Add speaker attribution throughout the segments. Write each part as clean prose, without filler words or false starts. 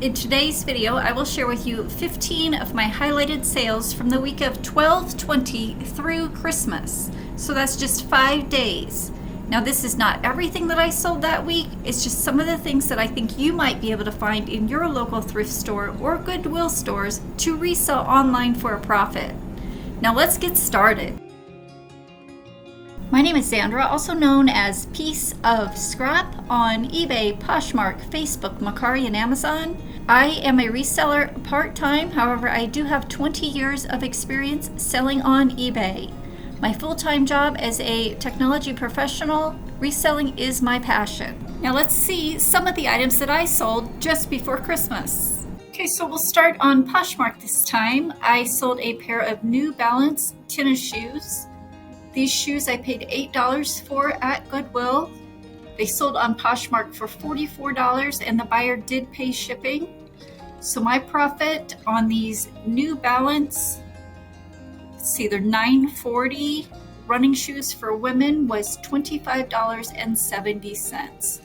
Speaker 1: In today's video, I will share with you 15 of my highlighted sales from the week of 12/20 through Christmas. So that's just 5 days. Now this is not everything that I sold that week, it's just some of the things that I think you might be able to find in your local thrift store or Goodwill stores to resell online for a profit. Now let's get started. My name is Sandra, also known as Piece of Scrap on eBay, Poshmark, Facebook, Mercari, and Amazon. I am a reseller part-time, however I do have 20 years of experience selling on eBay. My full-time job as a technology professional, reselling is my passion. Now let's see some of the items that I sold just before Christmas. Okay, so we'll start on Poshmark this time. I sold a pair of New Balance tennis shoes. These shoes I paid $8 for at Goodwill. They sold on Poshmark for $44 and the buyer did pay shipping. So my profit on these New Balance, let's see, they're $9.40 running shoes for women was $25.70.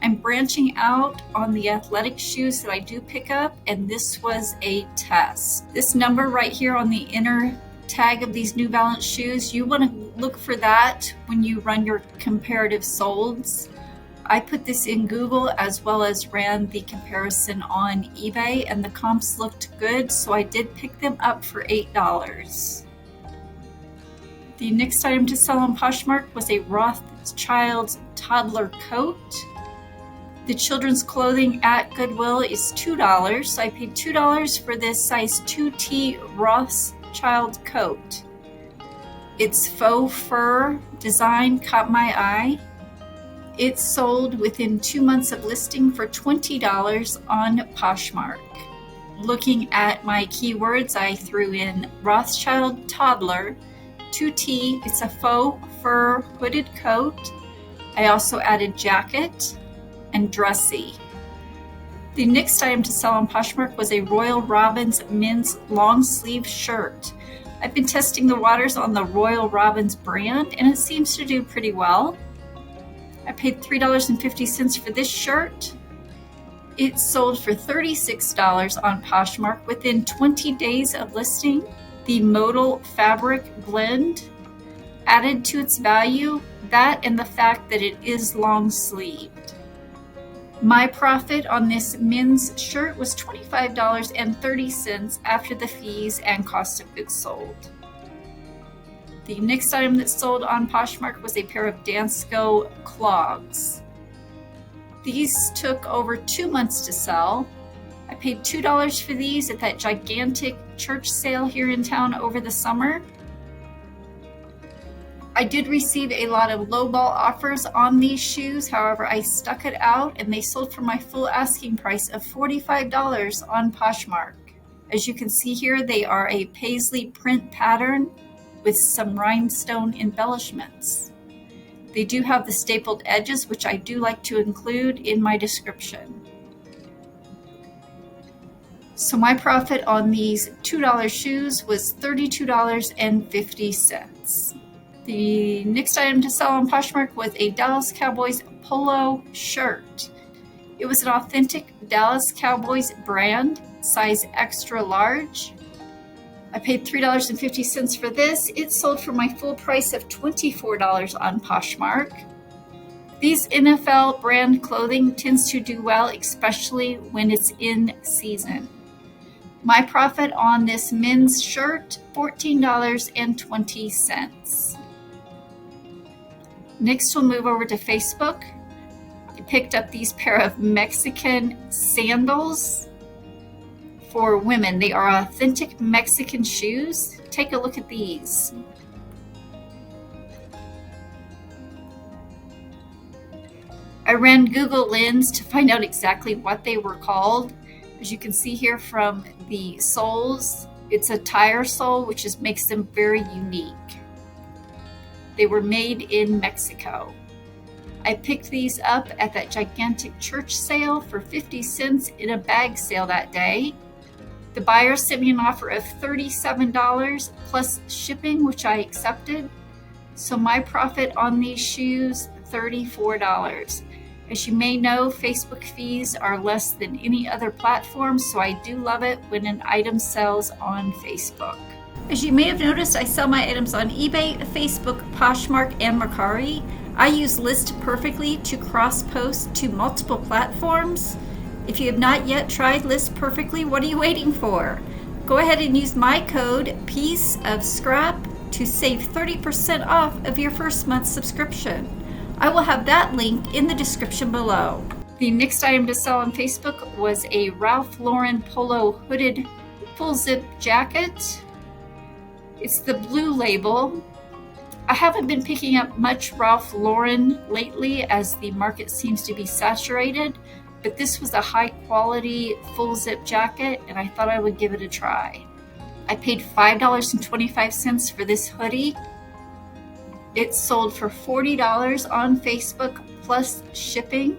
Speaker 1: I'm branching out on the athletic shoes that I do pick up, and this was a test. This number right here on the inner tag of these New Balance shoes, you want to look for that when you run your comparative solds. I put this in Google as well as ran the comparison on eBay, and the comps looked good, so I did pick them up for $8. The next item to sell on Poshmark was a Rothschild's toddler coat. The children's clothing at Goodwill is $2, so I paid $2 for this size 2T Rothschild coat. Its faux fur design caught my eye. It sold within 2 months of listing for $20 on Poshmark. Looking at my keywords, I threw in Rothschild toddler, 2T, it's a faux fur hooded coat. I also added jacket and dressy. The next item to sell on Poshmark was a Royal Robbins men's long sleeve shirt. I've been testing the waters on the Royal Robbins brand and it seems to do pretty well. I paid $3.50 for this shirt. It sold for $36 on Poshmark within 20 days of listing. The modal fabric blend added to its value, that and the fact that it is long sleeved. My profit on this men's shirt was $25.30 after the fees and cost of goods sold. The next item that sold on Poshmark was a pair of Dansko clogs. These took over 2 months to sell. I paid $2 for these at that gigantic church sale here in town over the summer. I did receive a lot of lowball offers on these shoes, however I stuck it out and they sold for my full asking price of $45 on Poshmark. As you can see here, they are a paisley print pattern with some rhinestone embellishments. They do have the stapled edges, which I do like to include in my description. So my profit on these $2 shoes was $32.50. The next item to sell on Poshmark was a Dallas Cowboys polo shirt. It was an authentic Dallas Cowboys brand, size extra large. I paid $3.50 for this. It sold for my full price of $24 on Poshmark. These NFL brand clothing tends to do well, especially when it's in season. My profit on this men's shirt, $14.20. Next, we'll move over to Facebook. I picked up these pair of Mexican sandals for women. They are authentic Mexican shoes. Take a look at these. I ran Google Lens to find out exactly what they were called. As you can see here from the soles, it's a tire sole, which makes them very unique. They were made in Mexico. I picked these up at that gigantic church sale for 50 cents in a bag sale that day. The buyer sent me an offer of $37 plus shipping, which I accepted. So my profit on these shoes, $34. As you may know, Facebook fees are less than any other platform, so I do love it when an item sells on Facebook. As you may have noticed, I sell my items on eBay, Facebook, Poshmark, and Mercari. I use List Perfectly to cross-post to multiple platforms. If you have not yet tried List Perfectly, what are you waiting for? Go ahead and use my code Piece of Scrap to save 30% off of your first month's subscription. I will have that link in the description below. The next item to sell on Facebook was a Ralph Lauren polo hooded full zip jacket. It's the blue label. I haven't been picking up much Ralph Lauren lately as the market seems to be saturated, but this was a high quality full zip jacket and I thought I would give it a try. I paid $5.25 for this hoodie. It sold for $40 on Facebook plus shipping.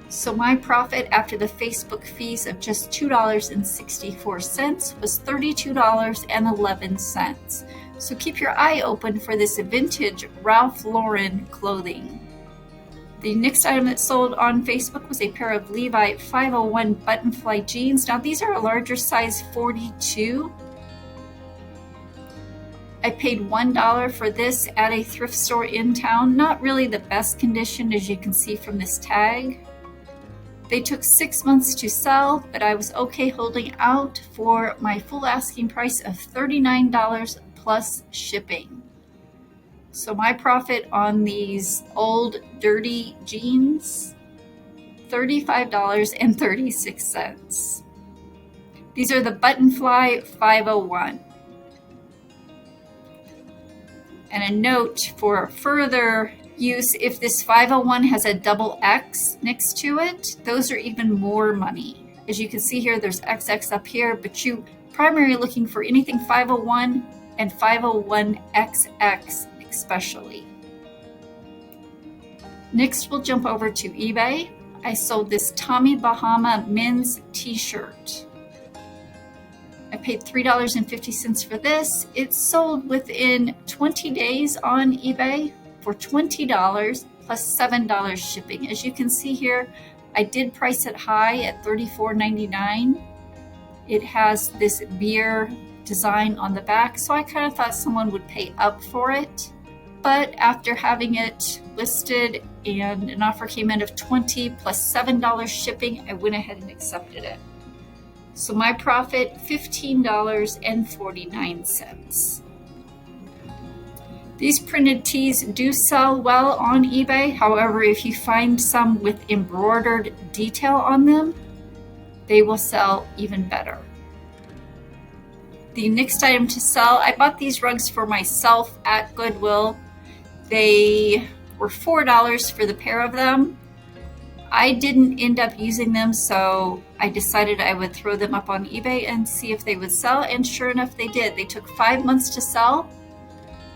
Speaker 1: So my profit after the Facebook fees of just $2.64 was $32.11. So keep your eye open for this vintage Ralph Lauren clothing. The next item that sold on Facebook was a pair of Levi 501 button fly jeans. Now these are a larger size 42. I paid $1 for this at a thrift store in town. Not really the best condition, as you can see from this tag. They took 6 months to sell, but I was okay holding out for my full asking price of $39 plus shipping. So my profit on these old dirty jeans, $35.36. These are the button fly 501. And a note for further use, if this 501 has a double X next to it, those are even more money. As you can see here, there's XX up here, but you primarily looking for anything 501 and 501XX especially. Next, we'll jump over to eBay. I sold this Tommy Bahama men's t-shirt. I paid $3.50 for this. It sold within 20 days on eBay for $20 plus $7 shipping. As you can see here, I did price it high at $34.99. It has this beer design on the back, so I kind of thought someone would pay up for it. But after having it listed and an offer came in of $20 plus $7 shipping, I went ahead and accepted it. So my profit, $15.49. These printed tees do sell well on eBay. However, if you find some with embroidered detail on them, they will sell even better. The next item to sell, I bought these rugs for myself at Goodwill. They were $4 for the pair of them. I didn't end up using them, so I decided I would throw them up on eBay and see if they would sell, and sure enough they did. They took 5 months to sell.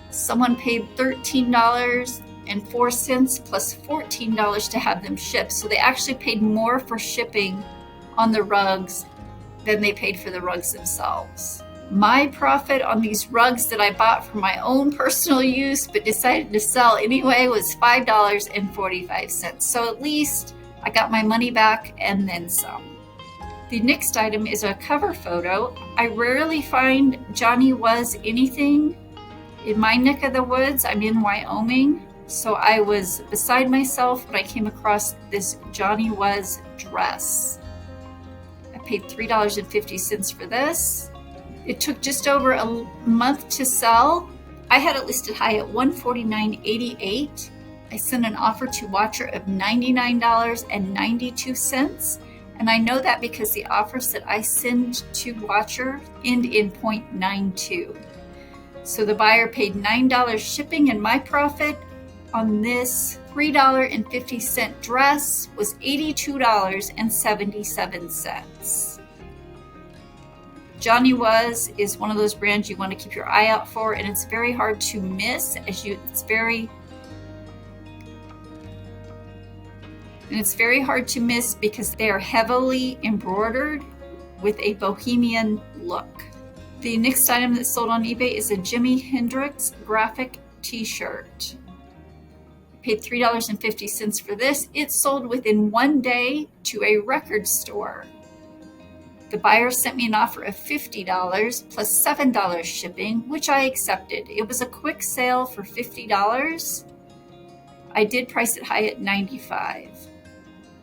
Speaker 1: Someone paid $13.04 plus $14 to have them shipped, so they actually paid more for shipping on the rugs than they paid for the rugs themselves. My profit on these rugs that I bought for my own personal use but decided to sell anyway was $5.45. So at least I got my money back and then some. The next item is a cover photo. I rarely find Johnny Was anything in my neck of the woods. I'm in Wyoming, so I was beside myself when I came across this Johnny Was dress. I paid $3.50 for this. It took just over a month to sell. I had it listed high at $149.88. I sent an offer to Watcher of $99.92. And I know that because the offers that I send to Watcher end in 0.92. So the buyer paid $9 shipping, and my profit on this $3.50 dress was $82.77. Johnny Was is one of those brands you want to keep your eye out for, and it's very hard to miss it's very hard to miss because they are heavily embroidered with a bohemian look. The next item that's sold on eBay is a Jimi Hendrix graphic t-shirt. I Paid $3.50 for this. It sold within 1 day to a record store. The buyer sent me an offer of $50 plus $7 shipping, which I accepted. It was a quick sale for $50. I did price it high at $95.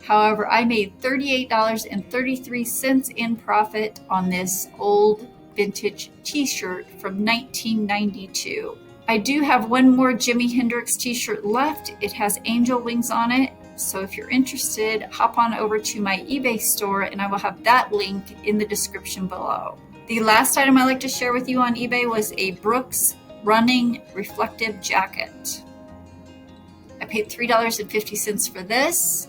Speaker 1: However, I made $38.33 in profit on this old vintage t-shirt from 1992. I do have one more Jimi Hendrix t-shirt left. It has angel wings on it. So if you're interested, hop on over to my eBay store and I will have that link in the description below. The last item I like to share with you on eBay was a Brooks running reflective jacket. I paid $3.50 for this.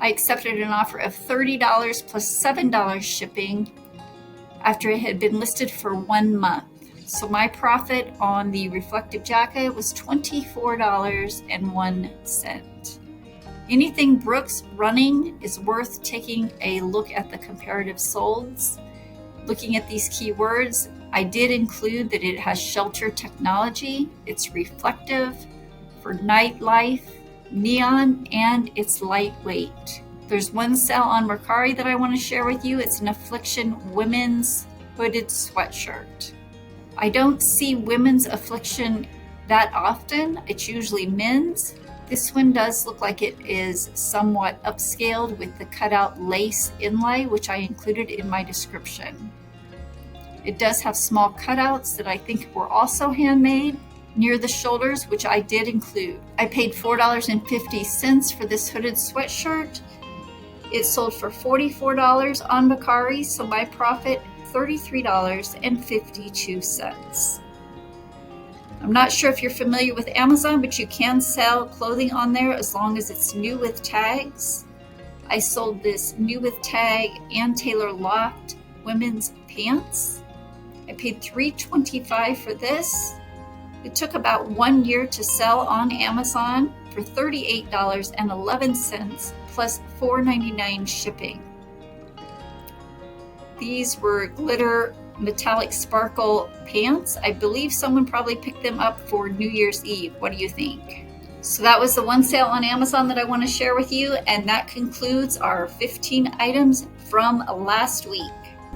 Speaker 1: I accepted an offer of $30 plus $7 shipping after it had been listed for 1 month. So my profit on the reflective jacket was $24.01. Anything Brooks running is worth taking a look at the comparative solds. Looking at these keywords, I did include that it has shelter technology, it's reflective, for nightlife, neon, and it's lightweight. There's one sale on Mercari that I want to share with you. It's an Affliction women's hooded sweatshirt. I don't see women's Affliction that often. It's usually men's. This one does look like it is somewhat upscaled with the cutout lace inlay, which I included in my description. It does have small cutouts that I think were also handmade near the shoulders, which I did include. I paid $4.50 for this hooded sweatshirt. It sold for $44 on Mercari, so my profit, $33.52. I'm not sure if you're familiar with Amazon, but you can sell clothing on there as long as it's new with tags. I sold this new with tag and tailor locked women's pants. I paid $3.25 for this. It took about 1 year to sell on Amazon for $38.11 plus $4.99 shipping. These were glitter metallic sparkle pants. I believe someone probably picked them up for New Year's Eve. What do you think? So that was the one sale on Amazon that I want to share with you, and that concludes our 15 items from last week.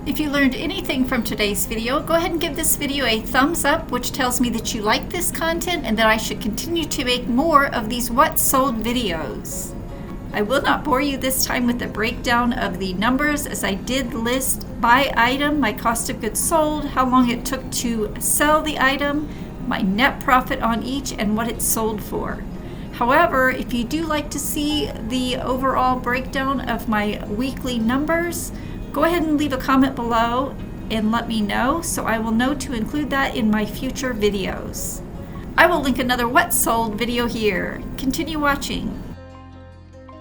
Speaker 1: If you learned anything from today's video, go ahead and give this video a thumbs up, which tells me that you like this content and that I should continue to make more of these what sold videos. I will not bore you this time with the breakdown of the numbers, as I did list by item my cost of goods sold, how long it took to sell the item, my net profit on each, and what it sold for. However, if you do like to see the overall breakdown of my weekly numbers, go ahead and leave a comment below and let me know, so I will know to include that in my future videos. I will link another what sold video here. Continue watching.